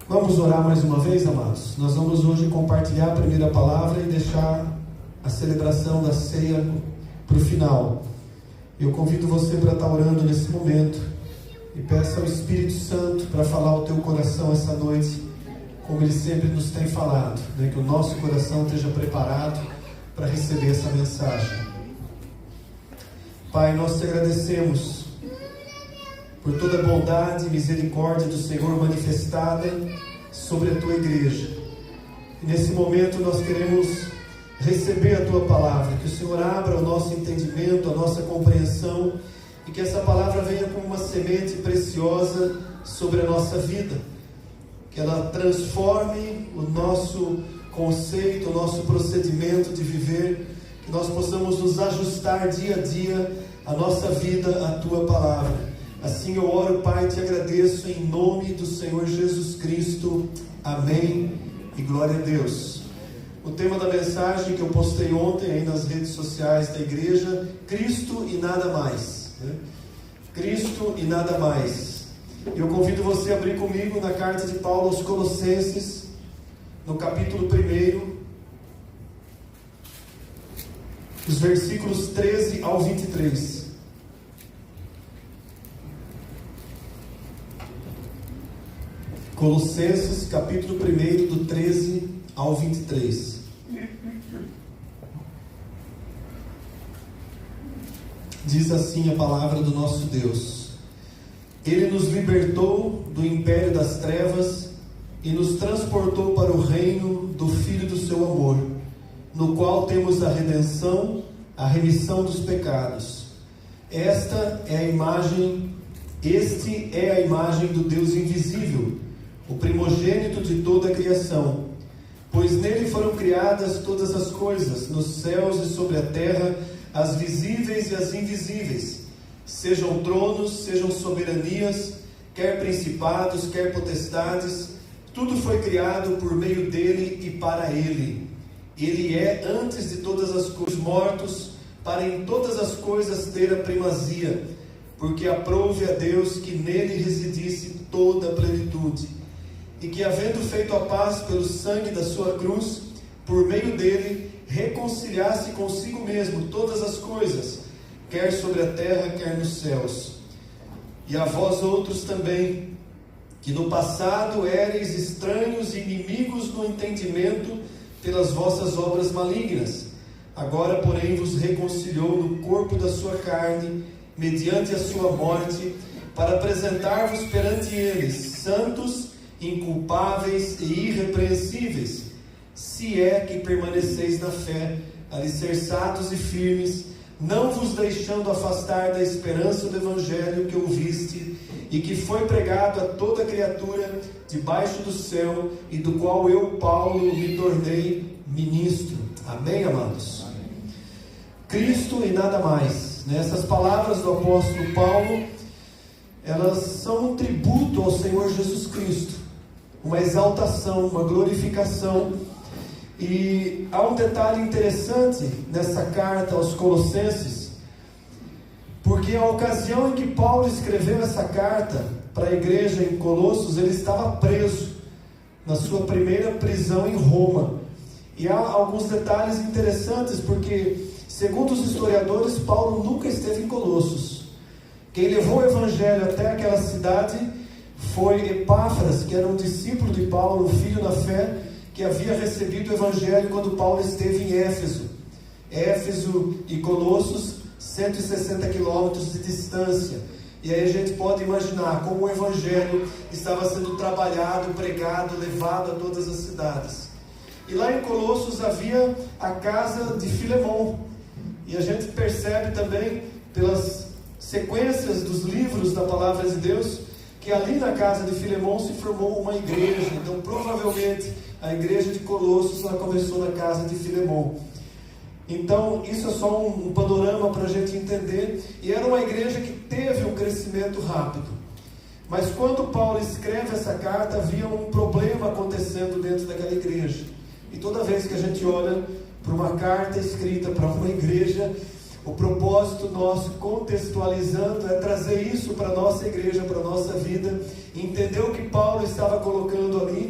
Vamos orar mais uma vez, amados? Nós vamos hoje compartilhar a primeira palavra e deixar a celebração da ceia para o final. Eu convido você para estar orando nesse momento e peço ao Espírito Santo para falar ao teu coração essa noite, como Ele sempre nos tem falado, né? Que o nosso coração esteja preparado para receber essa mensagem. Pai, nós te agradecemos por toda a bondade e misericórdia do Senhor manifestada sobre a tua igreja. E nesse momento nós queremos receber a tua palavra, que o Senhor abra o nosso entendimento, a nossa compreensão, e que essa palavra venha como uma semente preciosa sobre a nossa vida, que ela transforme o nosso conceito, o nosso procedimento de viver, que nós possamos nos ajustar dia a dia a nossa vida à tua palavra. Assim eu oro, Pai, te agradeço em nome do Senhor Jesus Cristo. Amém e glória a Deus. O tema da mensagem que eu postei ontem aí nas redes sociais da igreja: Cristo e nada mais, né? Cristo e nada mais. Eu convido você a abrir comigo na carta de Paulo aos Colossenses, no capítulo 1, os versículos 13 ao 23. Colossenses, capítulo 1, do 13 ao 23. Diz assim a palavra do nosso Deus: Ele nos libertou do império das trevas e nos transportou para o reino do Filho do seu amor, no qual temos a redenção, a remissão dos pecados. Este é a imagem do Deus invisível, o primogênito de toda a criação, pois nele foram criadas todas as coisas, nos céus e sobre a terra, as visíveis e as invisíveis, sejam tronos, sejam soberanias, quer principados, quer potestades, tudo foi criado por meio dele e para ele. Ele é antes de todas as coisas, mortos, para em todas as coisas ter a primazia, porque aprouve a Deus que nele residisse toda a plenitude, e que, havendo feito a paz pelo sangue da sua cruz, por meio dele reconciliasse consigo mesmo todas as coisas, quer sobre a terra, quer nos céus. E a vós outros também, que no passado éreis estranhos e inimigos no entendimento pelas vossas obras malignas, agora porém vos reconciliou no corpo da sua carne, mediante a sua morte, para apresentar-vos perante eles santos, inculpáveis e irrepreensíveis, se é que permaneceis na fé, alicerçados e firmes, não vos deixando afastar da esperança do Evangelho que ouviste e que foi pregado a toda criatura debaixo do céu, e do qual eu, Paulo, me tornei ministro. Amém, amados? Amém. Cristo e nada mais. Essas palavras do apóstolo Paulo, elas são um tributo ao Senhor Jesus Cristo, uma exaltação, uma glorificação. E há um detalhe interessante nessa carta aos Colossenses, porque a ocasião em que Paulo escreveu essa carta para a igreja em Colossos, ele estava preso na sua primeira prisão em Roma. E há alguns detalhes interessantes, porque, segundo os historiadores, Paulo nunca esteve em Colossos. Quem levou o evangelho até aquela cidade foi Epáfras, que era um discípulo de Paulo, um filho na fé, que havia recebido o evangelho quando Paulo esteve em Éfeso. Éfeso e Colossos, 160 quilômetros de distância. E aí a gente pode imaginar como o evangelho estava sendo trabalhado, pregado, levado a todas as cidades. E lá em Colossos havia a casa de Filemão. E a gente percebe também, pelas sequências dos livros da palavra de Deus, que ali na casa de Filemão se formou uma igreja. Então provavelmente a igreja de Colossos ela começou na casa de Filemão. Então isso é só um panorama para a gente entender. E era uma igreja que teve um crescimento rápido. Mas quando Paulo escreve essa carta, havia um problema acontecendo dentro daquela igreja. E toda vez que a gente olha para uma carta escrita para uma igreja, o propósito nosso, contextualizando, é trazer isso para a nossa igreja, para a nossa vida, entender o que Paulo estava colocando ali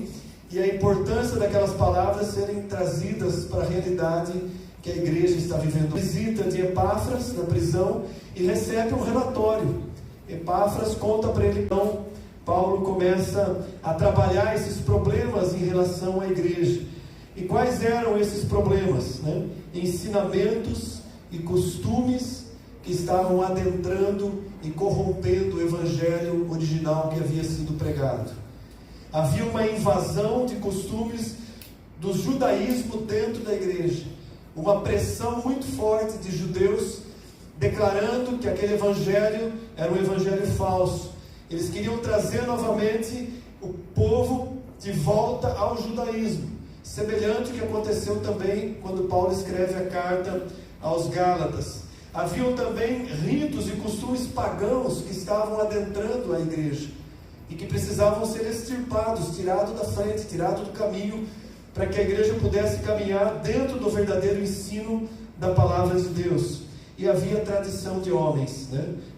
e a importância daquelas palavras serem trazidas para a realidade que a igreja está vivendo. Visita de Epáfras na prisão e recebe um relatório. Epáfras conta para ele, então Paulo começa a trabalhar esses problemas em relação à igreja. E quais eram esses problemas? Ensinamentos e costumes que estavam adentrando e corrompendo o evangelho original que havia sido pregado. Havia uma invasão de costumes do judaísmo dentro da igreja, uma pressão muito forte de judeus declarando que aquele evangelho era um evangelho falso. Eles queriam trazer novamente o povo de volta ao judaísmo, semelhante ao que aconteceu também quando Paulo escreve a carta aos Gálatas. Haviam também ritos e costumes pagãos que estavam adentrando a igreja e que precisavam ser extirpados, tirados da frente, tirados do caminho, para que a igreja pudesse caminhar dentro do verdadeiro ensino da palavra de Deus. E havia tradição de homens,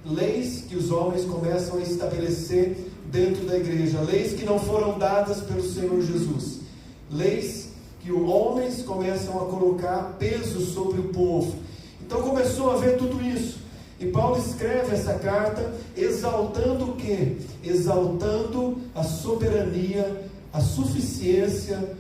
leis que os homens começam a estabelecer dentro da igreja, leis que não foram dadas pelo Senhor Jesus, leis que os homens começam a colocar peso sobre o povo. Então começou a haver tudo isso, e Paulo escreve essa carta exaltando o quê? Exaltando a soberania, a suficiência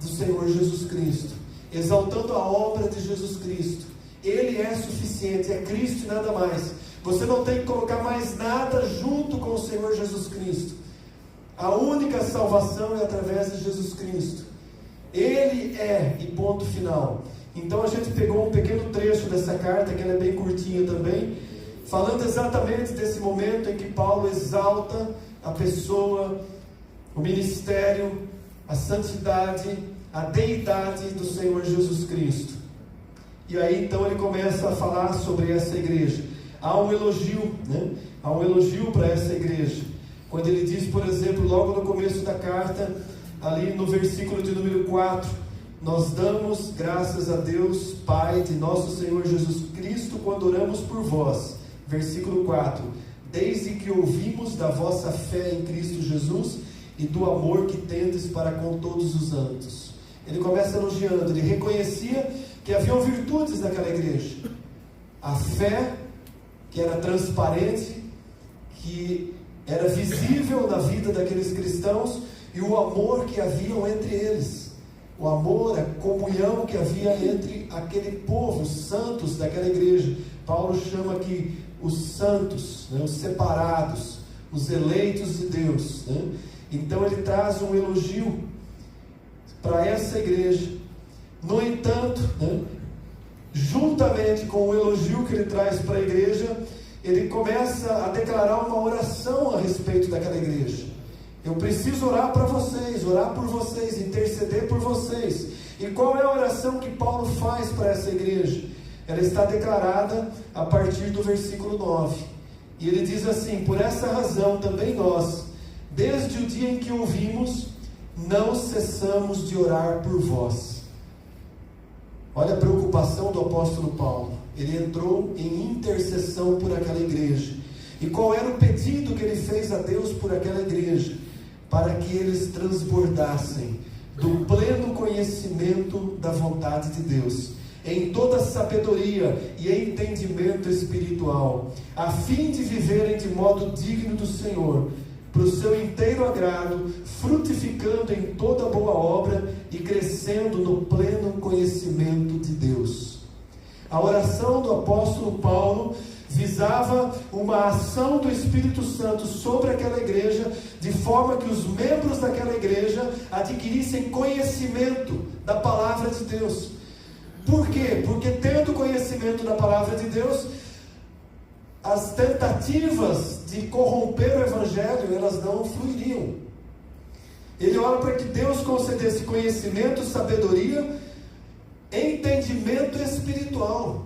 do Senhor Jesus Cristo, exaltando a obra de Jesus Cristo. Ele é suficiente, é Cristo e nada mais. Você não tem que colocar mais nada junto com o Senhor Jesus Cristo. A única salvação é através de Jesus Cristo. Ele é, e ponto final. Então a gente pegou um pequeno trecho dessa carta, que ela é bem curtinha também, falando exatamente desse momento em que Paulo exalta a pessoa, o ministério, a santidade, a deidade do Senhor Jesus Cristo. E aí então ele começa a falar sobre essa igreja. Há um elogio, há um elogio para essa igreja. Quando ele diz, por exemplo, logo no começo da carta, ali no versículo de número 4, nós damos graças a Deus, Pai de nosso Senhor Jesus Cristo, quando oramos por vós. Versículo 4, desde que ouvimos da vossa fé em Cristo Jesus e do amor que tendes para com todos os santos. Ele começa elogiando, ele reconhecia que haviam virtudes naquela igreja. A fé, que era transparente, que era visível na vida daqueles cristãos, e o amor que havia entre eles. O amor, a comunhão que havia entre aquele povo, os santos daquela igreja. Paulo chama aqui os santos, os separados, os eleitos de Deus. Então ele traz um elogio para essa igreja. No entanto, juntamente com o elogio que ele traz para a igreja, ele começa a declarar uma oração a respeito daquela igreja. Eu preciso orar para vocês, orar por vocês, interceder por vocês. E qual é a oração que Paulo faz para essa igreja? Ela está declarada a partir do versículo 9. E ele diz assim: por essa razão também nós, desde o dia em que ouvimos, não cessamos de orar por vós. Olha a preocupação do apóstolo Paulo. Ele entrou em intercessão por aquela igreja. E qual era o pedido que ele fez a Deus por aquela igreja? Para que eles transbordassem do pleno conhecimento da vontade de Deus, em toda sabedoria e entendimento espiritual, a fim de viverem de modo digno do Senhor, para o seu inteiro agrado, frutificando em toda boa obra e crescendo no pleno conhecimento de Deus. A oração do apóstolo Paulo visava uma ação do Espírito Santo sobre aquela igreja, de forma que os membros daquela igreja adquirissem conhecimento da palavra de Deus. Por quê? Porque tendo conhecimento da palavra de Deus, as tentativas de corromper o evangelho, elas não fluiriam. Ele ora para que Deus concedesse conhecimento, sabedoria, entendimento espiritual.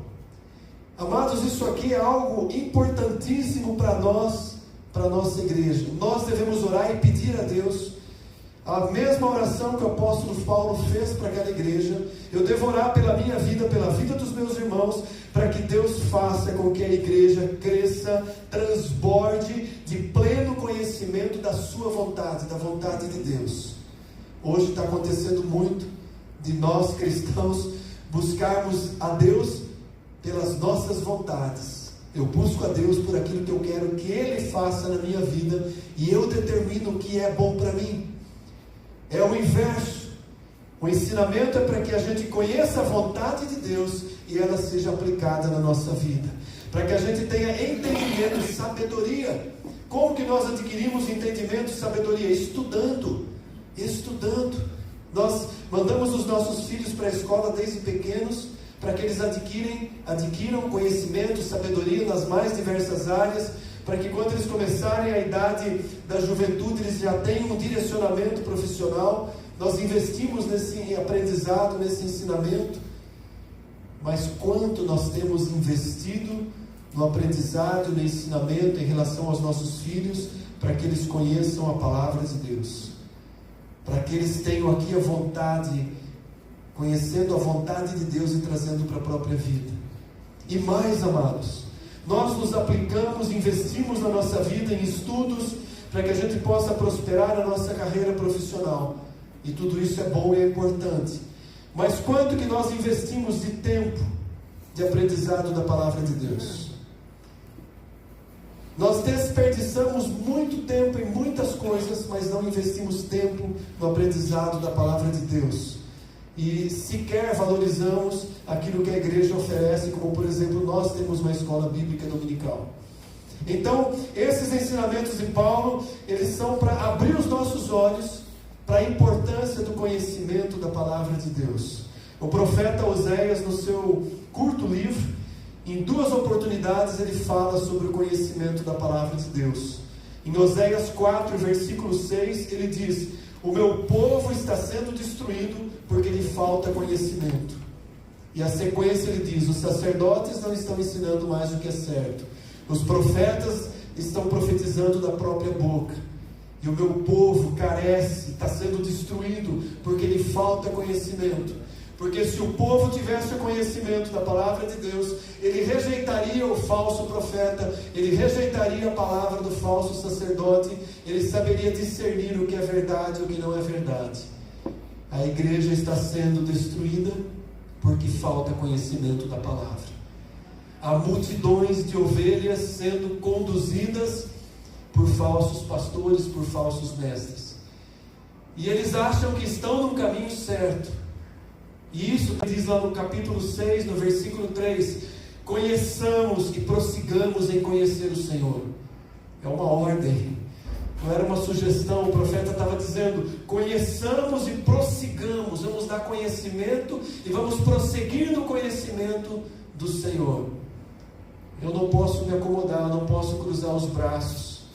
Amados, isso aqui é algo importantíssimo para nós, para a nossa igreja. Nós devemos orar e pedir a Deus a mesma oração que o apóstolo Paulo fez para aquela igreja. Eu devo orar pela minha vida, pela vida dos meus irmãos, para que Deus faça com que a igreja cresça, transborde de pleno conhecimento da sua vontade, da vontade de Deus. Hoje está acontecendo muito de nós cristãos buscarmos a Deus pelas nossas vontades. Eu busco a Deus por aquilo que eu quero que Ele faça na minha vida, e eu determino o que é bom para mim. É o inverso. O ensinamento é para que a gente conheça a vontade de Deus e ela seja aplicada na nossa vida, para que a gente tenha entendimento e sabedoria. Como que nós adquirimos entendimento e sabedoria? Estudando. Nós mandamos os nossos filhos para a escola desde pequenos, para que eles adquiram conhecimento, sabedoria nas mais diversas áreas, para que quando eles começarem a idade da juventude, eles já tenham um direcionamento profissional. Nós investimos nesse aprendizado, nesse ensinamento. Mas quanto nós temos investido no aprendizado, no ensinamento em relação aos nossos filhos, para que eles conheçam a palavra de Deus, para que eles tenham aqui a vontade, conhecendo a vontade de Deus e trazendo para a própria vida. E mais, amados, nós nos aplicamos, investimos na nossa vida em estudos, para que a gente possa prosperar na nossa carreira profissional, e tudo isso é bom e é importante. Mas quanto que nós investimos de tempo de aprendizado da palavra de Deus? Nós desperdiçamos muito tempo em muitas coisas, mas não investimos tempo no aprendizado da palavra de Deus. E sequer valorizamos aquilo que a igreja oferece, como por exemplo, nós temos uma escola bíblica dominical. Então, esses ensinamentos de Paulo, eles são para abrir os nossos olhos para a importância do conhecimento da palavra de Deus. O profeta Oséias, no seu curto livro, em 2 oportunidades ele fala sobre o conhecimento da palavra de Deus. Em Oséias 4, versículo 6, ele diz: o meu povo está sendo destruído porque lhe falta conhecimento. E a sequência ele diz: os sacerdotes não estão ensinando mais o que é certo, os profetas estão profetizando da própria boca. E o meu povo carece, está sendo destruído porque lhe falta conhecimento. Porque se o povo tivesse o conhecimento da palavra de Deus, ele rejeitaria o falso profeta, ele rejeitaria a palavra do falso sacerdote, ele saberia discernir o que é verdade e o que não é verdade. A igreja está sendo destruída porque falta conhecimento da palavra. Há multidões de ovelhas sendo conduzidas por falsos pastores, por falsos mestres. E eles acham que estão no caminho certo. E isso diz lá no capítulo 6, no versículo 3: conheçamos e prossigamos em conhecer o Senhor. É uma ordem, não era uma sugestão. O profeta estava dizendo: conheçamos e prossigamos, vamos dar conhecimento e vamos prosseguir no conhecimento do Senhor. Eu não posso me acomodar, eu não posso cruzar os braços.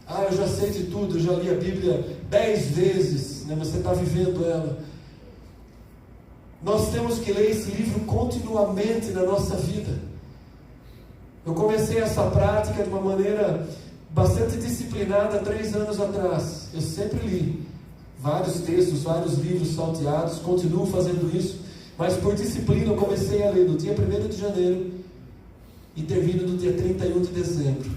Eu já sei de tudo, eu já li a Bíblia 10 vezes, né? Você está vivendo ela. Nós temos que ler esse livro continuamente na nossa vida. Eu comecei essa prática de uma maneira bastante disciplinada 3 anos atrás. Eu sempre li vários textos, vários livros salteados, continuo fazendo isso, mas por disciplina eu comecei a ler do dia 1º de janeiro e termino no dia 31 de dezembro,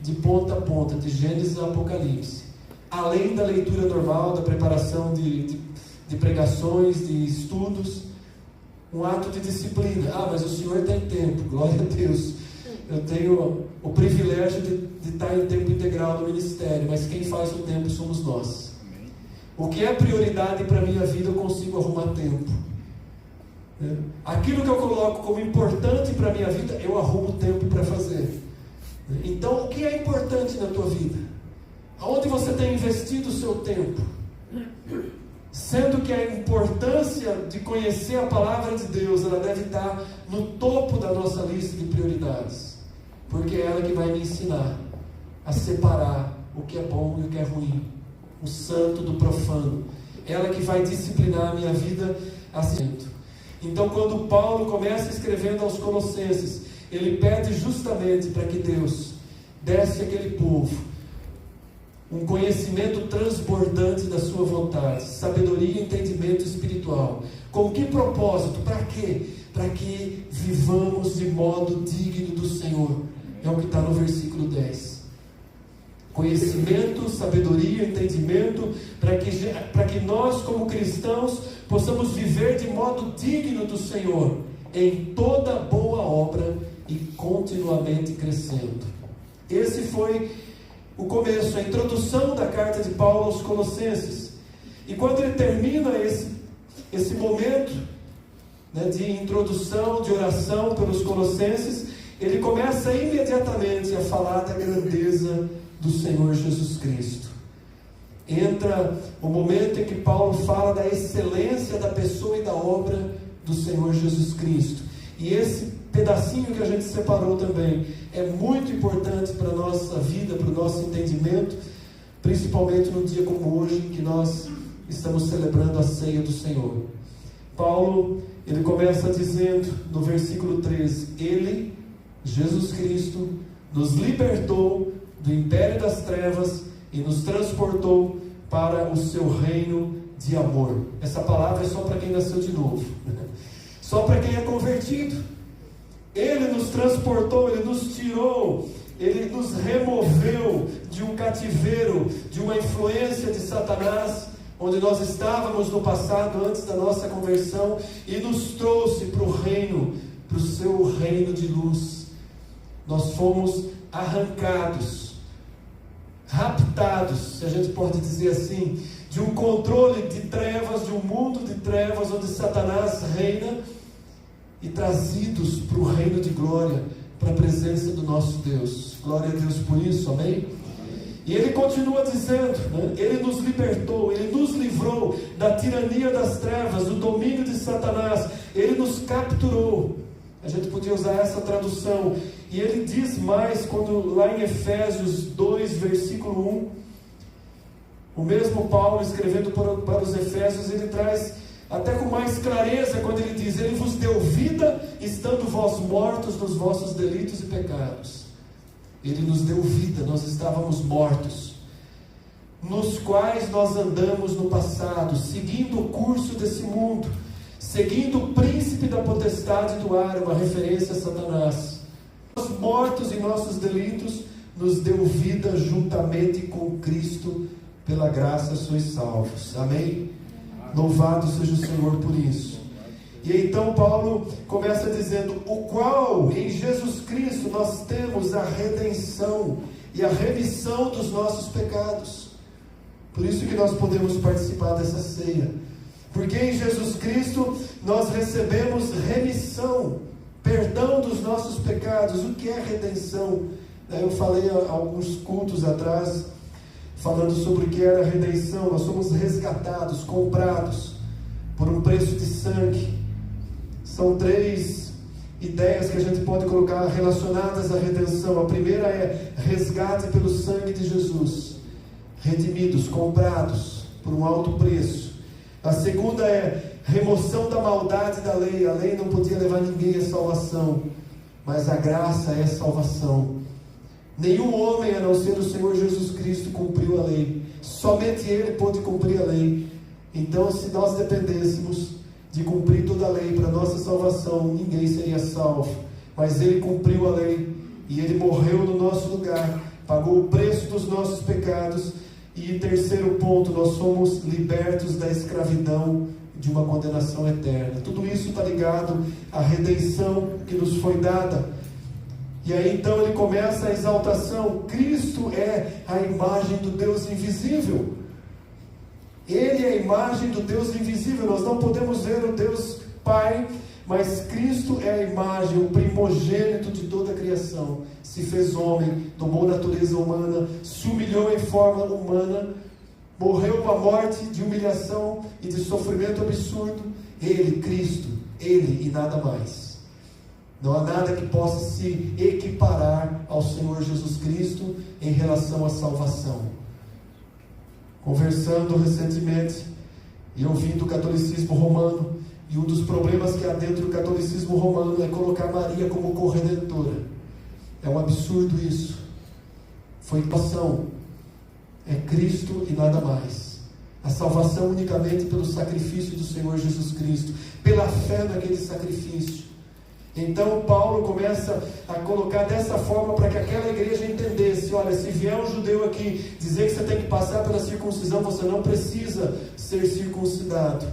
de ponta a ponta, de Gênesis a Apocalipse. Além da leitura normal, da preparação de pregações, de estudos, um ato de disciplina. Mas o senhor tem tempo, glória a Deus. Eu tenho o privilégio de estar em tempo integral no ministério, mas quem faz o tempo somos nós. O que é prioridade para a minha vida, eu consigo arrumar tempo. Aquilo que eu coloco como importante para a minha vida, eu arrumo tempo para fazer. Então, o que é importante na tua vida? Aonde você tem investido o seu tempo? Sendo que a importância de conhecer a palavra de Deus, ela deve estar no topo da nossa lista de prioridades, porque é ela que vai me ensinar a separar o que é bom e o que é ruim, o santo do profano. Ela que vai disciplinar a minha vida assim. Então, quando Paulo começa escrevendo aos Colossenses, ele pede justamente para que Deus desse àquele povo um conhecimento transbordante da sua vontade, sabedoria e entendimento espiritual. Com que propósito? Para quê? Para que vivamos de modo digno do Senhor. É o que está no versículo 10. conhecimento, sabedoria, entendimento, para que nós como cristãos possamos viver de modo digno do Senhor, em toda boa obra e continuamente crescendo. Esse foi o começo, a introdução da carta de Paulo aos Colossenses. E quando ele termina esse momento, né, de introdução, de oração pelos Colossenses, ele começa imediatamente a falar da grandeza do Senhor Jesus Cristo. Entra o momento em que Paulo fala da excelência da pessoa e da obra do Senhor Jesus Cristo. E esse pedacinho que a gente separou também é muito importante para a nossa vida, para o nosso entendimento, principalmente no dia como hoje, que nós estamos celebrando a ceia do Senhor. Paulo, ele começa dizendo no versículo 13: Ele, Jesus Cristo, nos libertou do império das trevas e nos transportou para o seu reino de amor. Essa palavra é só para quem nasceu de novo, só para quem é convertido. Ele nos transportou, Ele nos tirou, Ele nos removeu de um cativeiro, de uma influência de Satanás, onde nós estávamos no passado, antes da nossa conversão, e nos trouxe para o reino, para o seu reino de luz. Nós fomos arrancados, raptados, se a gente pode dizer assim, de um controle de trevas, de um mundo de trevas, onde Satanás reina, e trazidos para o reino de glória, para a presença do nosso Deus. Glória a Deus por isso, amém? E ele continua dizendo, né? Ele nos libertou, Ele nos livrou da tirania das trevas, do domínio de Satanás, Ele nos capturou. A gente podia usar essa tradução. E ele diz mais, quando lá em Efésios 2, versículo 1, o mesmo Paulo escrevendo para os Efésios, ele traz até com mais clareza quando ele diz: Ele vos deu vida, estando vós mortos nos vossos delitos e pecados. Ele nos deu vida, nós estávamos mortos, nos quais nós andamos no passado, seguindo o curso desse mundo, seguindo o príncipe da potestade do ar, uma referência a Satanás. Nós mortos em nossos delitos, nos deu vida juntamente com Cristo, pela graça sois salvos. Amém? Louvado seja o Senhor por isso. E então Paulo começa dizendo: o qual em Jesus Cristo nós temos a redenção e a remissão dos nossos pecados. Por isso que nós podemos participar dessa ceia, porque em Jesus Cristo nós recebemos remissão, perdão dos nossos pecados. O que é redenção? Eu falei há alguns cultos atrás, falando sobre o que era redenção. Nós somos resgatados, comprados por um preço de sangue. São 3 ideias que a gente pode colocar relacionadas à redenção. A primeira é resgate pelo sangue de Jesus, redimidos, comprados por um alto preço. A segunda é remoção da maldade da lei. A lei não podia levar ninguém à salvação, mas a graça é salvação. Nenhum homem, a não ser o Senhor Jesus Cristo, cumpriu a lei. Somente Ele pôde cumprir a lei. Então, se nós dependêssemos de cumprir toda a lei para nossa salvação, ninguém seria salvo. Mas Ele cumpriu a lei, e Ele morreu no nosso lugar, pagou o preço dos nossos pecados. E terceiro ponto, nós somos libertos da escravidão de uma condenação eterna. Tudo isso está ligado à redenção que nos foi dada. E aí então ele começa a exaltação. Cristo é a imagem do Deus invisível. Ele é a imagem do Deus invisível. Nós não podemos ver o Deus Pai, mas Cristo é a imagem, o primogênito de toda a criação. Se fez homem, tomou natureza humana, se humilhou em forma humana, morreu uma morte de humilhação e de sofrimento absurdo. Ele, Cristo, Ele e nada mais. Não há nada que possa se equiparar ao Senhor Jesus Cristo em relação à salvação. Conversando recentemente e ouvindo o catolicismo romano, e um dos problemas que há dentro do catolicismo romano é colocar Maria como corredentora. É um absurdo isso. Foi salvação. É Cristo e nada mais. A salvação unicamente pelo sacrifício do Senhor Jesus Cristo, pela fé naquele sacrifício. Então Paulo começa a colocar dessa forma para que aquela igreja entendesse: olha, se vier um judeu aqui dizer que você tem que passar pela circuncisão, você não precisa ser circuncidado,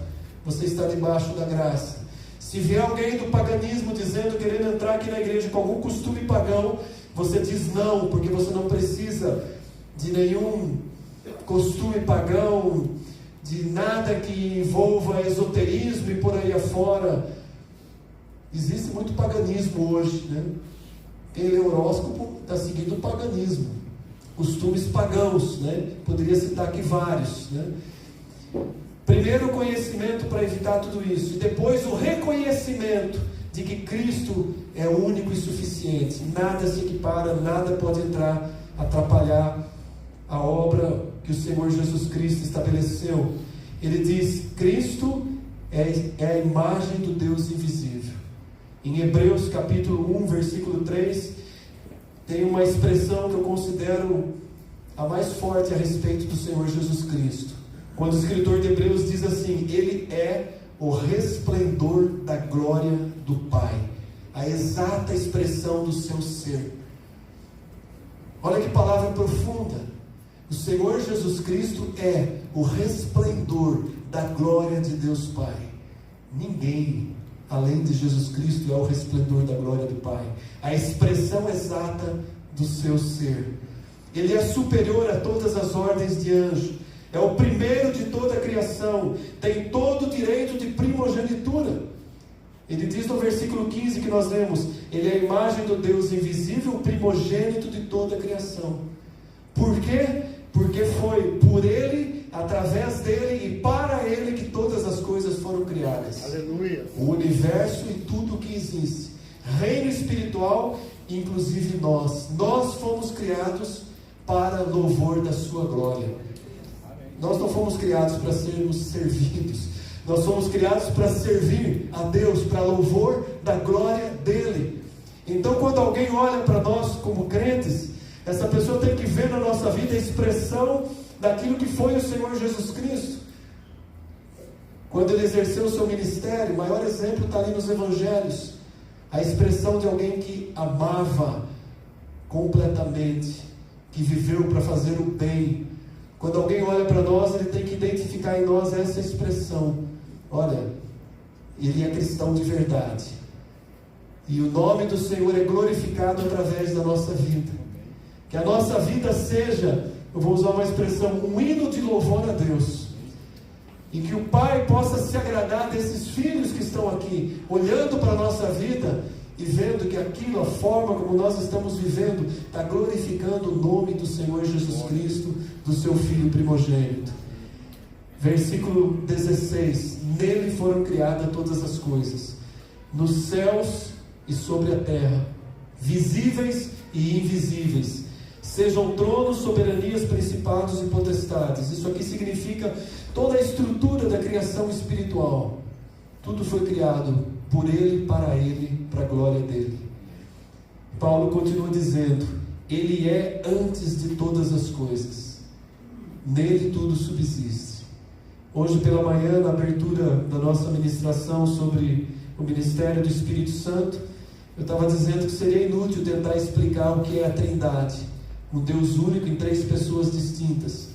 você está debaixo da graça. Se vier alguém do paganismo dizendo, querendo entrar aqui na igreja com algum costume pagão, você diz não, porque você não precisa de nenhum costume pagão, de nada que envolva esoterismo e por aí afora. Existe muito paganismo hoje, né? Quem lê horóscopo está seguindo o paganismo, costumes pagãos, né? Poderia citar aqui vários, né? Primeiro o conhecimento para evitar tudo isso, e depois o reconhecimento de que Cristo é o único e suficiente. Nada se equipara, nada pode entrar, atrapalhar a obra que o Senhor Jesus Cristo estabeleceu. Ele diz: Cristo é a imagem do Deus invisível. Em Hebreus capítulo 1, versículo 3, tem uma expressão que eu considero a mais forte a respeito do Senhor Jesus Cristo. Quando o escritor de Hebreus diz assim: Ele é o resplendor da glória do Pai, a exata expressão do seu ser. Olha que palavra profunda. O Senhor Jesus Cristo é o resplendor da glória de Deus Pai. Ninguém além de Jesus Cristo é o resplendor da glória do Pai, a expressão exata do seu ser. Ele é superior a todas as ordens de anjo, é o primeiro de toda a criação, tem todo o direito de primogenitura. Ele diz no versículo 15 que nós lemos: Ele é a imagem do Deus invisível, o primogênito de toda a criação. Por quê? Porque foi por Ele, através dEle e para Ele que todas as coisas foram criadas. Aleluia. O universo e tudo o que existe, reino espiritual, inclusive nós fomos criados para louvor da sua glória. Nós não fomos criados para sermos servidos, nós fomos criados para servir a Deus, para louvor da glória dEle. Então quando alguém olha para nós como crentes, essa pessoa tem que ver na nossa vida a expressão daquilo que foi o Senhor Jesus Cristo. Quando Ele exerceu o seu ministério, o maior exemplo está ali nos Evangelhos, a expressão de alguém que amava completamente, que viveu para fazer o bem. Quando alguém olha para nós, ele tem que identificar em nós essa expressão: olha, ele é cristão de verdade, e o nome do Senhor é glorificado através da nossa vida. Que a nossa vida seja, eu vou usar uma expressão, um hino de louvor a Deus, e que o Pai possa se agradar desses filhos que estão aqui, olhando para a nossa vida e vendo que aquilo, a forma como nós estamos vivendo, está glorificando o nome do Senhor Jesus Cristo, do seu Filho primogênito. Versículo 16: Nele foram criadas todas as coisas, nos céus e sobre a terra, visíveis e invisíveis, sejam tronos, soberanias, principados e potestades. Isso aqui significa toda a estrutura da criação espiritual. Tudo foi criado por Ele, para Ele, para a glória dEle. Paulo continua dizendo: Ele é antes de todas as coisas, nele tudo subsiste. Hoje pela manhã, na abertura da nossa ministração sobre o ministério do Espírito Santo, eu estava dizendo que seria inútil tentar explicar o que é a Trindade, um Deus único em três pessoas distintas.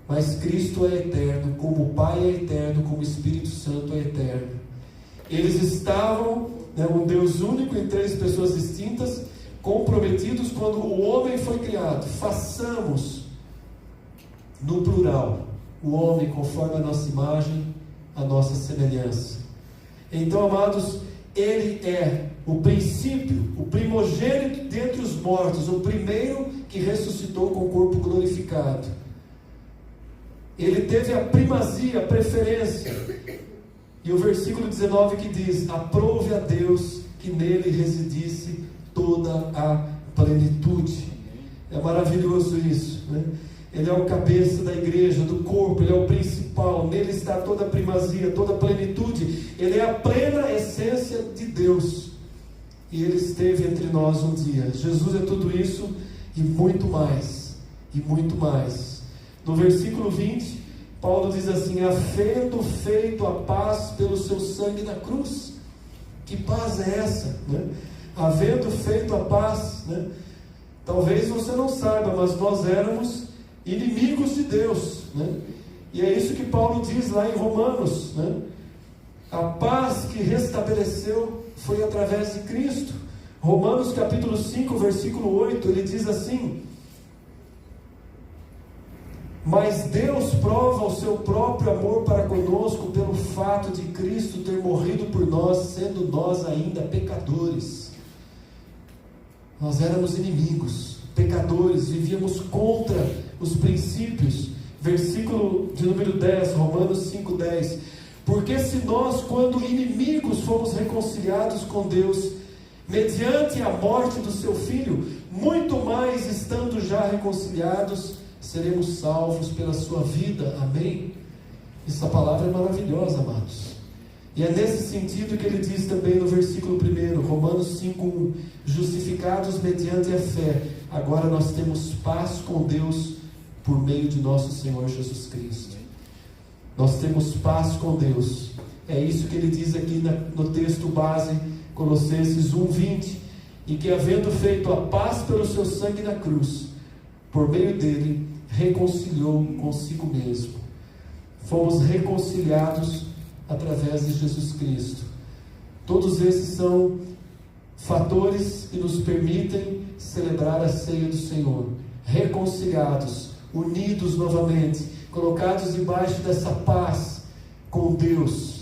Mas Cristo é eterno, como o Pai é eterno, como o Espírito Santo é eterno. Eles estavam, um Deus único em três pessoas distintas, comprometidos quando o homem foi criado. Façamos, no plural, o homem conforme a nossa imagem, a nossa semelhança. Então, amados, Ele é o princípio, o primogênito dentre os mortos, o primeiro que ressuscitou com o corpo glorificado. Ele teve a primazia, a preferência. E o versículo 19 que diz: aprove a Deus que nele residisse toda a plenitude. É maravilhoso isso, né? Ele é o cabeça da igreja, do corpo, Ele é o principal, nele está toda a primazia, toda a plenitude. Ele é a plena essência de Deus, e Ele esteve entre nós um dia. Jesus é tudo isso e muito mais, e muito mais. No versículo 20, Paulo diz assim: havendo feito a paz pelo seu sangue na cruz. Que paz é essa, né? Havendo feito a paz, né? Talvez você não saiba, mas nós éramos inimigos de Deus, né? E é isso que Paulo diz lá em Romanos, né? A paz que restabeleceu foi através de Cristo. Romanos capítulo 5, versículo 8, ele diz assim: mas Deus prova o seu próprio amor para conosco pelo fato de Cristo ter morrido por nós, sendo nós ainda pecadores. Nós éramos inimigos, pecadores, vivíamos contra os princípios. Versículo de número 10, Romanos 5:10. Porque se nós, quando inimigos, fomos reconciliados com Deus, mediante a morte do seu Filho, muito mais, estando já reconciliados, seremos salvos pela sua vida. Amém? Essa palavra é maravilhosa, amados. E é nesse sentido que ele diz também no versículo 1, Romanos 5:1, justificados mediante a fé, agora nós temos paz com Deus por meio de nosso Senhor Jesus Cristo. Nós temos paz com Deus. É isso que ele diz aqui no texto base, Colossenses 1:20, e que havendo feito a paz pelo seu sangue na cruz, por meio dele, reconciliou consigo mesmo. Fomos reconciliados através de Jesus Cristo. Todos esses são fatores que nos permitem celebrar a ceia do Senhor. Reconciliados, unidos novamente, colocados debaixo dessa paz com Deus.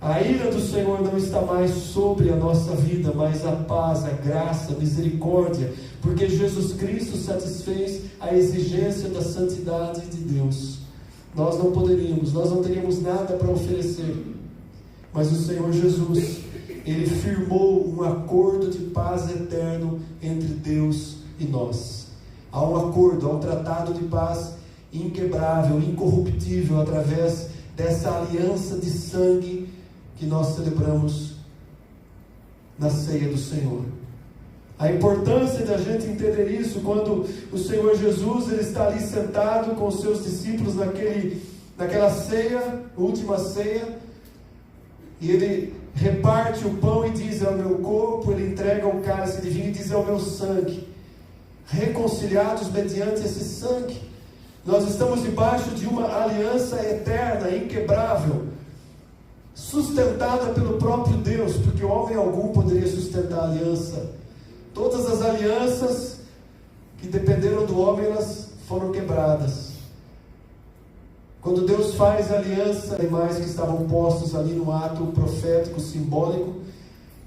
A ira do Senhor não está mais sobre a nossa vida, mas a paz, a graça, a misericórdia, porque Jesus Cristo satisfez a exigência da santidade de Deus. Nós não poderíamos, nós não teríamos nada para oferecer, mas o Senhor Jesus, Ele firmou um acordo de paz eterno entre Deus e nós. Há um acordo, há um tratado de paz inquebrável, incorruptível, através dessa aliança de sangue que nós celebramos na ceia do Senhor. A importância da gente entender isso, quando o Senhor Jesus ele está ali sentado com os seus discípulos naquela ceia, última ceia, e ele reparte o pão e diz: é o meu corpo. Ele entrega o cálice de vinho e diz: é o meu sangue. Reconciliados mediante esse sangue, nós estamos debaixo de uma aliança eterna, inquebrável, sustentada pelo próprio Deus, porque homem algum poderia sustentar a aliança. Todas as alianças que dependeram do homem, elas foram quebradas. Quando Deus faz aliança, animais que estavam postos ali no ato profético, simbólico,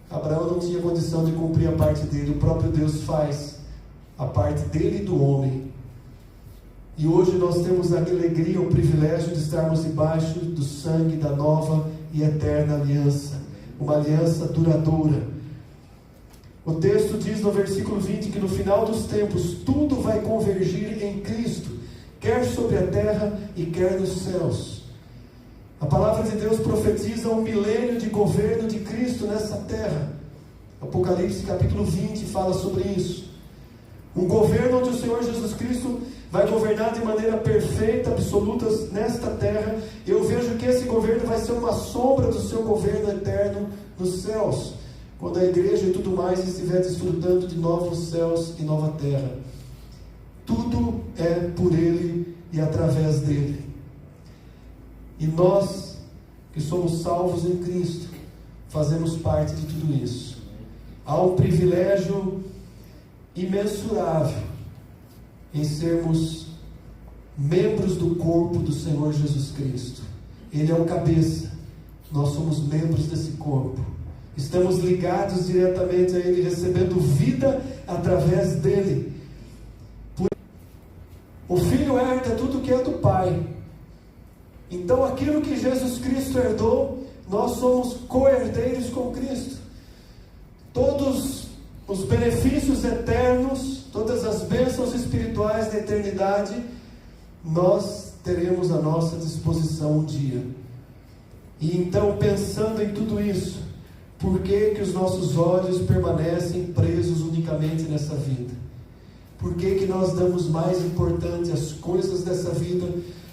Abraão não tinha condição de cumprir a parte dele. O próprio Deus faz a parte dele e do homem. E hoje nós temos a alegria, o privilégio de estarmos debaixo do sangue da nova e eterna aliança, uma aliança duradoura. O texto diz no versículo 20 que no final dos tempos tudo vai convergir em Cristo, quer sobre a terra e quer nos céus. A palavra de Deus profetiza um milênio de governo de Cristo nessa terra. Apocalipse capítulo 20 fala sobre isso. Um governo onde o Senhor Jesus Cristo vai governar de maneira perfeita, absoluta nesta terra. Eu vejo que esse governo vai ser uma sombra do seu governo eterno nos céus, quando a igreja e tudo mais estiver desfrutando de novos céus e nova terra. Tudo é por Ele e através dEle. E nós, que somos salvos em Cristo, fazemos parte de tudo isso. Há um privilégio imensurável em sermos membros do corpo do Senhor Jesus Cristo. Ele é o cabeça, nós somos membros desse corpo. Estamos ligados diretamente a Ele, recebendo vida através dEle. O Filho herda tudo que é do Pai. Então aquilo que Jesus Cristo herdou, nós somos co-herdeiros com Cristo. Todos os benefícios eternos, todas as bênçãos espirituais da eternidade, nós teremos à nossa disposição um dia. E então, pensando em tudo isso, por que os nossos olhos permanecem presos unicamente nessa vida? Por que nós damos mais importância às coisas dessa vida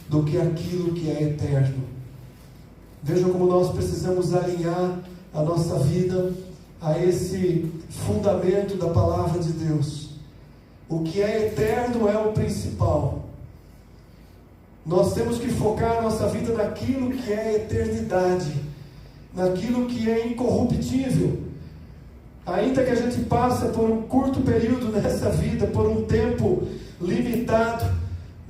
do que aquilo que é eterno? Vejam como nós precisamos alinhar a nossa vida a esse fundamento da palavra de Deus. O que é eterno é o principal. Nós temos que focar a nossa vida naquilo que é eternidade, naquilo que é incorruptível. Ainda que a gente passe por um curto período nessa vida, por um tempo limitado,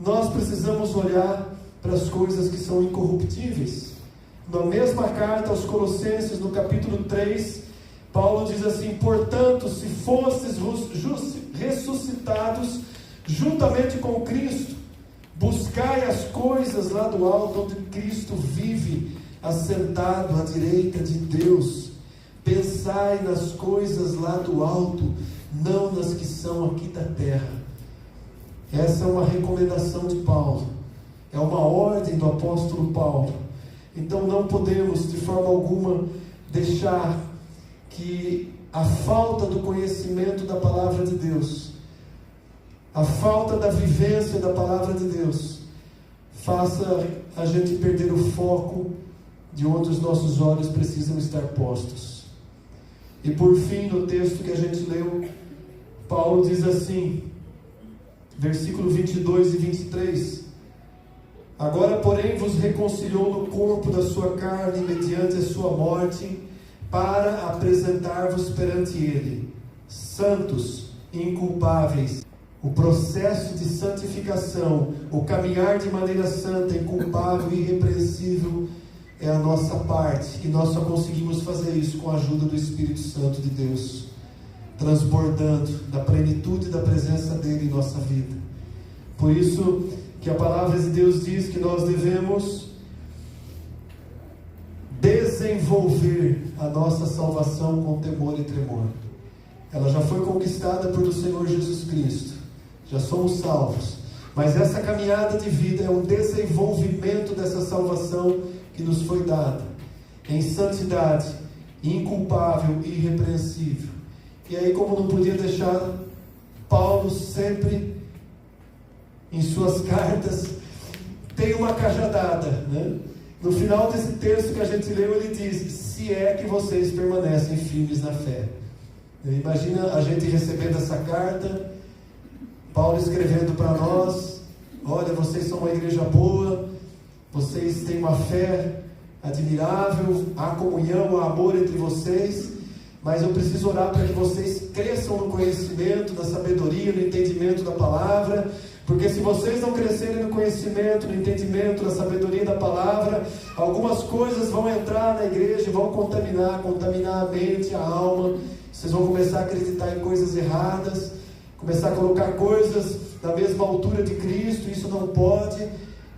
nós precisamos olhar para as coisas que são incorruptíveis. Na mesma carta aos Colossenses, no capítulo 3, Paulo diz assim: portanto, se fostes ressuscitados juntamente com Cristo, buscai as coisas lá do alto, onde Cristo vive, assentado à direita de Deus. Pensai nas coisas lá do alto, não nas que são aqui da terra. Essa é uma recomendação de Paulo, é uma ordem do apóstolo Paulo. Então não podemos de forma alguma deixar que a falta do conhecimento da palavra de Deus, a falta da vivência da palavra de Deus, faça a gente perder o foco de onde os nossos olhos precisam estar postos. E por fim, no texto que a gente leu, Paulo diz assim, versículo 22 e 23: agora, porém, vos reconciliou no corpo da sua carne, mediante a sua morte, para apresentar-vos perante Ele, santos e inculpáveis. O processo de santificação, o caminhar de maneira santa, inculpável e irrepreensível, é a nossa parte, e nós só conseguimos fazer isso com a ajuda do Espírito Santo de Deus, transbordando da plenitude da presença dele em nossa vida. Por isso que a palavra de Deus diz que nós devemos desenvolver a nossa salvação com temor e tremor. Ela já foi conquistada pelo Senhor Jesus Cristo, já somos salvos, mas essa caminhada de vida é um desenvolvimento dessa salvação que nos foi dada em santidade, inculpável e irrepreensível. E aí, como não podia deixar, Paulo sempre em suas cartas tem uma cajadada, né? No final desse texto que a gente leu, ele diz: se é que vocês permanecem firmes na fé. Imagina a gente recebendo essa carta, Paulo escrevendo para nós: olha, vocês são uma igreja boa, vocês têm uma fé admirável, há comunhão, há amor entre vocês, mas eu preciso orar para que vocês cresçam no conhecimento, na sabedoria, no entendimento da palavra, porque se vocês não crescerem no conhecimento, no entendimento, na sabedoria da palavra, algumas coisas vão entrar na igreja e vão contaminar a mente, a alma. Vocês vão começar a acreditar em coisas erradas, começar a colocar coisas da mesma altura de Cristo. Isso não pode,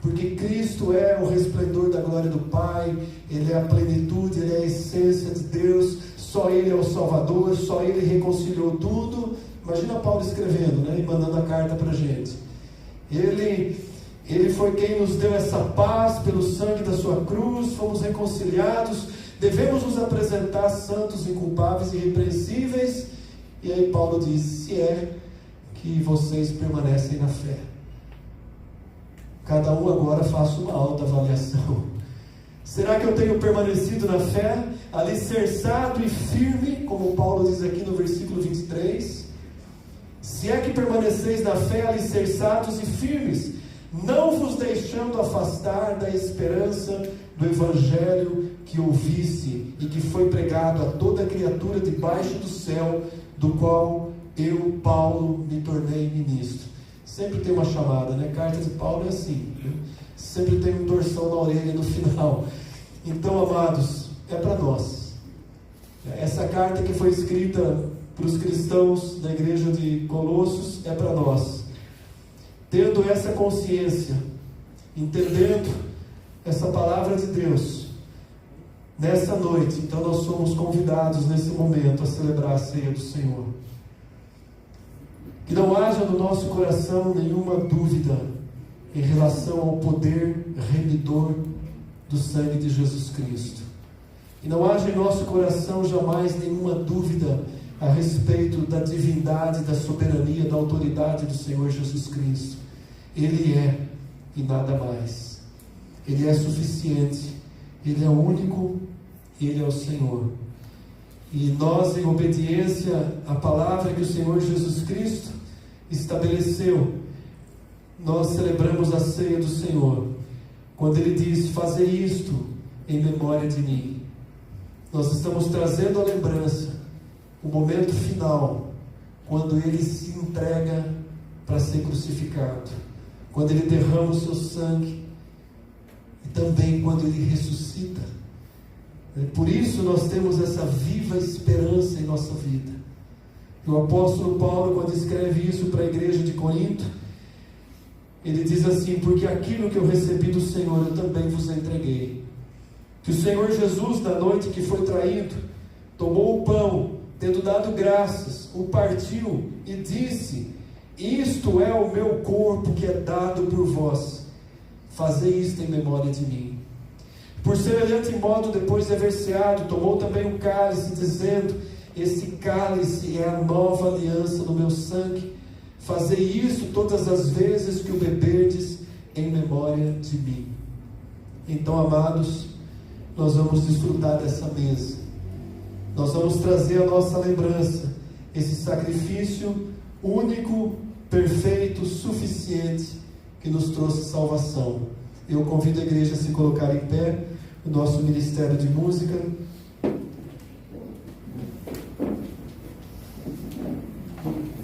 porque Cristo é o resplendor da glória do Pai, Ele é a plenitude, Ele é a essência de Deus, só Ele é o Salvador, só Ele reconciliou tudo. Imagina Paulo escrevendo, né, e mandando a carta para a gente. Ele foi quem nos deu essa paz pelo sangue da sua cruz, fomos reconciliados, devemos nos apresentar santos, inculpáveis e irrepreensíveis. E aí Paulo diz: se é que vocês permanecem na fé. Cada um agora faça uma autoavaliação. Será que eu tenho permanecido na fé, alicerçado e firme, como Paulo diz aqui no versículo 23? Se é que permaneceis na fé, alicerçados e firmes, não vos deixando afastar da esperança do Evangelho que ouviste e que foi pregado a toda criatura debaixo do céu, do qual eu, Paulo, me tornei ministro. Sempre tem uma chamada, né? Carta de Paulo é assim, né? Sempre tem um torção na orelha no final. Então, amados, é para nós. Essa carta que foi escrita para os cristãos da igreja de Colossos é para nós. Tendo essa consciência, entendendo essa palavra de Deus, nessa noite, então nós somos convidados nesse momento a celebrar a ceia do Senhor. Que não haja no nosso coração nenhuma dúvida em relação ao poder remidor do sangue de Jesus Cristo. E não haja em nosso coração jamais nenhuma dúvida a respeito da divindade, da soberania, da autoridade do Senhor Jesus Cristo. Ele é e nada mais. Ele é suficiente. Ele é único Ele é o Senhor. E nós, em obediência à palavra que o Senhor Jesus Cristo estabeleceu, nós celebramos a ceia do Senhor, quando Ele diz: fazei isto em memória de mim. Nós estamos trazendo a lembrança, o momento final, quando Ele se entrega para ser crucificado, quando Ele derrama o seu sangue, e também quando Ele ressuscita. Por isso nós temos essa viva esperança em nossa vida. E o apóstolo Paulo, quando escreve isso para a igreja de Corinto, ele diz assim: porque aquilo que eu recebi do Senhor eu também vos entreguei, que o Senhor Jesus, na noite que foi traído, tomou o pão, tendo dado graças, o partiu e disse: isto é o meu corpo que é dado por vós, fazei isto em memória de mim. Por semelhante modo, depois de haver ceado, tomou também o cálice, dizendo: esse cálice é a nova aliança no meu sangue, fazei isso todas as vezes que o beberdes em memória de mim. Então, amados, nós vamos desfrutar dessa mesa, nós vamos trazer a nossa lembrança, esse sacrifício único, perfeito, suficiente, que nos trouxe salvação. Eu convido a igreja a se colocar em pé, o nosso ministério de música.